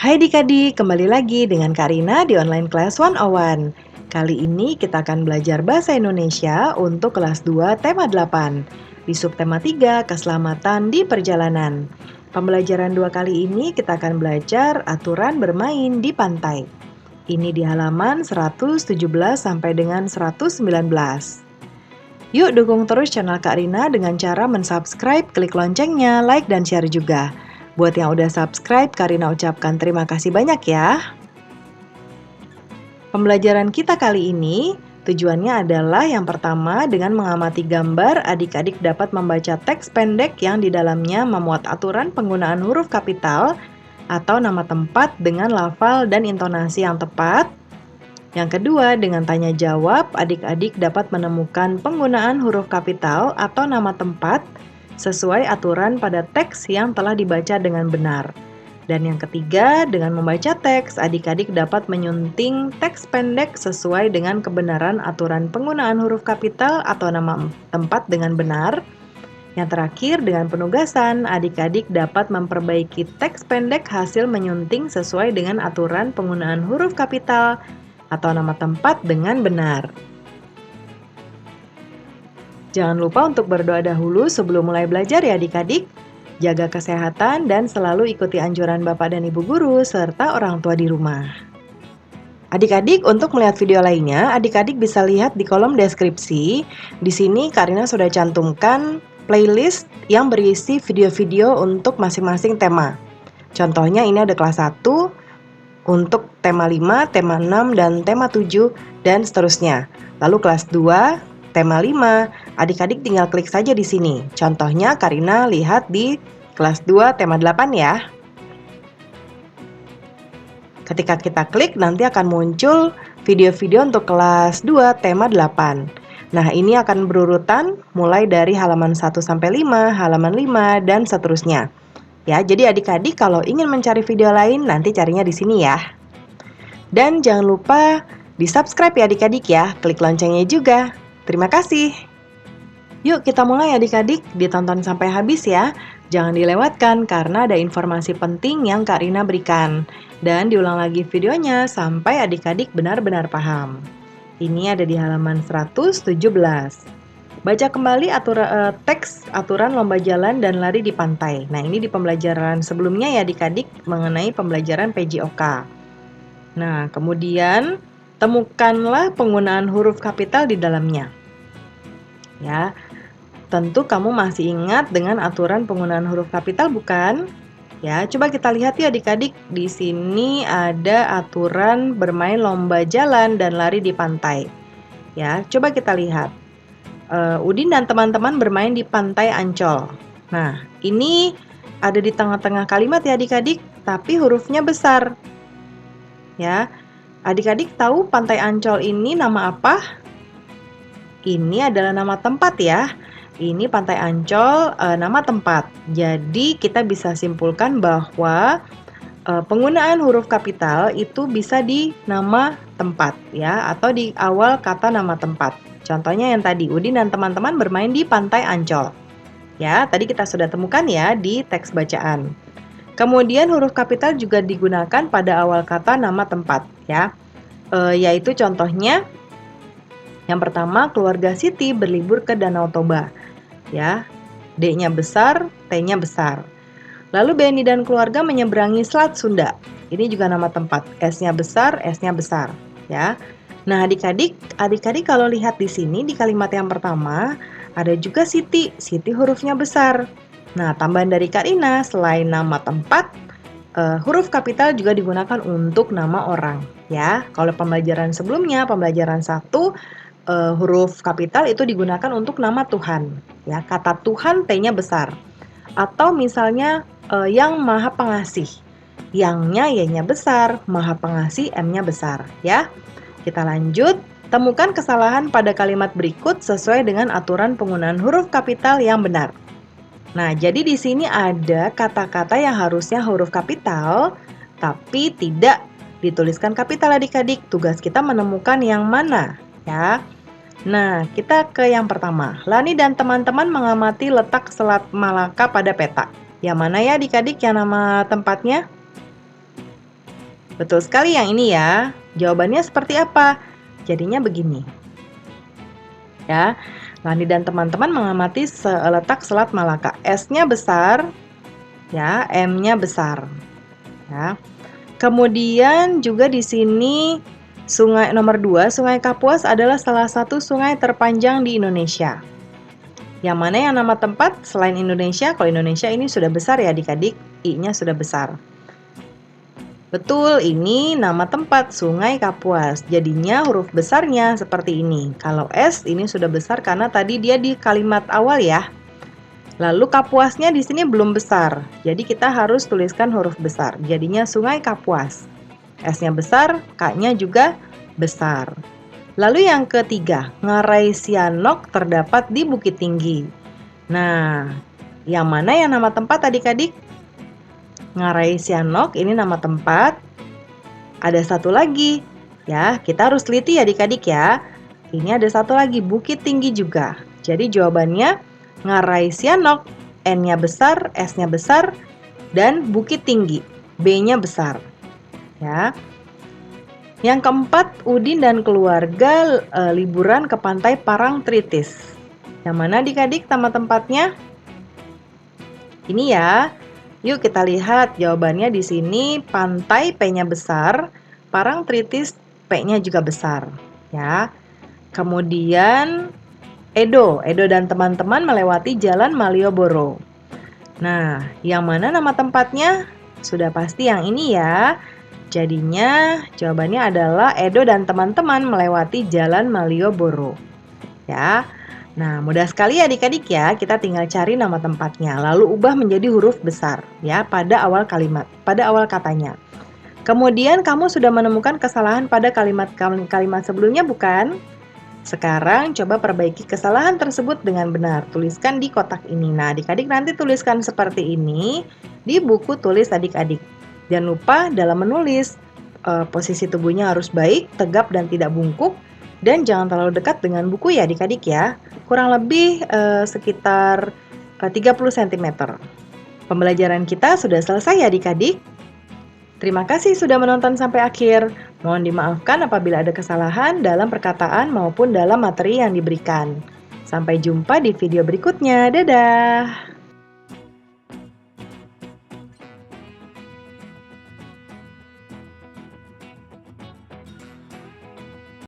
Hai Adik-adik, kembali lagi dengan Kak Rina di Online Class 101. Kali ini kita akan belajar Bahasa Indonesia untuk kelas 2 tema 8. Di subtema 3, Keselamatan di Perjalanan. Pembelajaran 2 kali ini kita akan belajar aturan bermain di pantai. Ini di halaman 117 sampai dengan 119. Yuk dukung terus channel Kak Rina dengan cara mensubscribe, klik loncengnya, like, dan share juga. Buat yang udah subscribe, Kak Rina ucapkan terima kasih banyak ya. Pembelajaran kita kali ini, tujuannya adalah yang pertama dengan mengamati gambar, adik-adik dapat membaca teks pendek yang di dalamnya memuat aturan penggunaan huruf kapital atau nama tempat dengan lafal dan intonasi yang tepat. Yang kedua, dengan tanya jawab, adik-adik dapat menemukan penggunaan huruf kapital atau nama tempat sesuai aturan pada teks yang telah dibaca dengan benar. Dan yang ketiga, dengan membaca teks, adik-adik dapat menyunting teks pendek sesuai dengan kebenaran aturan penggunaan huruf kapital atau nama tempat dengan benar. Yang terakhir, dengan penugasan, adik-adik dapat memperbaiki teks pendek hasil menyunting sesuai dengan aturan penggunaan huruf kapital atau nama tempat dengan benar. Jangan lupa untuk berdoa dahulu sebelum mulai belajar ya adik-adik. Jaga kesehatan dan selalu ikuti anjuran Bapak dan Ibu Guru serta orang tua di rumah. Adik-adik, untuk melihat video lainnya, adik-adik bisa lihat di kolom deskripsi. Di sini Karina sudah cantumkan playlist yang berisi video-video untuk masing-masing tema. Contohnya ini ada kelas 1, untuk tema 5, tema 6, dan tema 7, dan seterusnya. Lalu kelas 2, tema 5, adik-adik tinggal klik saja di sini. Contohnya Karina lihat di kelas 2, tema 8 ya. Ketika kita klik, nanti akan muncul video-video untuk kelas 2, tema 8. Nah, ini akan berurutan mulai dari halaman 1 sampai 5, halaman 5, dan seterusnya. Ya, jadi adik-adik kalau ingin mencari video lain, nanti carinya di sini ya. Dan jangan lupa di-subscribe ya adik-adik ya, klik loncengnya juga. Terima kasih. Yuk kita mulai adik-adik, ditonton sampai habis ya. Jangan dilewatkan karena ada informasi penting yang Kak Rina berikan. Dan diulang lagi videonya sampai adik-adik benar-benar paham. Ini ada di halaman 117. Baca kembali teks aturan lomba jalan dan lari di pantai. Nah, ini di pembelajaran sebelumnya ya adik-adik mengenai pembelajaran PJOK. Nah, kemudian temukanlah penggunaan huruf kapital di dalamnya. Ya, tentu kamu masih ingat dengan aturan penggunaan huruf kapital bukan? Ya, coba kita lihat ya adik-adik. Di sini ada aturan bermain lomba jalan dan lari di pantai. Ya, coba kita lihat. Udin dan teman-teman bermain di pantai Ancol. Nah, ini ada di tengah-tengah kalimat ya adik-adik, tapi hurufnya besar. Ya, adik-adik tahu pantai Ancol ini nama apa? Ini adalah nama tempat ya. Ini pantai Ancol, nama tempat. Jadi kita bisa simpulkan bahwa penggunaan huruf kapital itu bisa di nama tempat ya, atau di awal kata nama tempat. Contohnya yang tadi, Udin dan teman-teman bermain di pantai Ancol. Ya, tadi kita sudah temukan ya di teks bacaan. Kemudian huruf kapital juga digunakan pada awal kata nama tempat ya. Yaitu contohnya yang pertama, keluarga Siti berlibur ke Danau Toba. Ya, D-nya besar, T-nya besar. Lalu Benny dan keluarga menyeberangi Selat Sunda. Ini juga nama tempat. S-nya besar, S-nya besar, ya. Nah, adik-adik kalau lihat di sini di kalimat yang pertama ada juga Siti. Siti hurufnya besar. Nah, tambahan dari Kak Rina, selain nama tempat, huruf kapital juga digunakan untuk nama orang, ya. Kalau pembelajaran sebelumnya, pembelajaran 1, huruf kapital itu digunakan untuk nama Tuhan, ya. Kata Tuhan T-nya besar. Atau misalnya yang Maha Pengasih. Yang-nya Y-nya besar, Maha Pengasih M-nya besar, ya. Kita lanjut. Temukan kesalahan pada kalimat berikut sesuai dengan aturan penggunaan huruf kapital yang benar. Nah, jadi di sini ada kata-kata yang harusnya huruf kapital, tapi tidak dituliskan kapital adik-adik. Tugas kita menemukan yang mana, ya. Nah, kita ke yang pertama. Lani dan teman-teman mengamati letak Selat Malaka pada peta. Yang mana ya adik-adik yang nama tempatnya? Betul sekali yang ini ya. Jawabannya seperti apa? Jadinya begini. Ya, Lani dan teman-teman mengamati seletak Selat Malaka. S-nya besar, ya, M-nya besar. Ya. Kemudian juga di sini sungai nomor 2, Sungai Kapuas adalah salah satu sungai terpanjang di Indonesia. Yang mana yang nama tempat selain Indonesia? Kalau Indonesia ini sudah besar ya adik-adik, I-nya sudah besar. Betul, ini nama tempat Sungai Kapuas. Jadinya huruf besarnya seperti ini. Kalau S ini sudah besar karena tadi dia di kalimat awal ya. Lalu Kapuasnya di sini belum besar. Jadi kita harus tuliskan huruf besar. Jadinya Sungai Kapuas. S-nya besar, K-nya juga besar. Lalu yang ketiga, Ngarai Sianok terdapat di Bukit Tinggi. Nah, yang mana yang nama tempat adik-adik? Ngarai Sianok ini nama tempat. Ada satu lagi. Ya, kita harus teliti ya adik-adik ya. Ini ada satu lagi, Bukit Tinggi juga. Jadi jawabannya Ngarai Sianok, N-nya besar, S-nya besar, dan Bukit Tinggi, B-nya besar. Ya. Yang keempat, Udin dan keluarga liburan ke pantai Parangtritis. Yang mana adik-adik nama tempatnya? Ini ya. Yuk kita lihat jawabannya di sini. Pantai P-nya besar, Parangtritis P-nya juga besar, ya. Kemudian Edo dan teman-teman melewati Jalan Malioboro. Nah, yang mana nama tempatnya? Sudah pasti yang ini ya. Jadinya jawabannya adalah Edo dan teman-teman melewati Jalan Malioboro. Ya. Nah, mudah sekali adik-adik ya, kita tinggal cari nama tempatnya, lalu ubah menjadi huruf besar ya pada awal kalimat, pada awal katanya. Kemudian kamu sudah menemukan kesalahan pada kalimat sebelumnya bukan? Sekarang coba perbaiki kesalahan tersebut dengan benar. Tuliskan di kotak ini. Nah, adik-adik nanti tuliskan seperti ini di buku tulis adik-adik. Jangan lupa dalam menulis, posisi tubuhnya harus baik, tegap dan tidak bungkuk. Dan jangan terlalu dekat dengan buku ya adik-adik ya. Kurang lebih sekitar 30 cm. Pembelajaran kita sudah selesai ya adik-adik. Terima kasih sudah menonton sampai akhir. Mohon dimaafkan apabila ada kesalahan dalam perkataan maupun dalam materi yang diberikan. Sampai jumpa di video berikutnya. Dadah!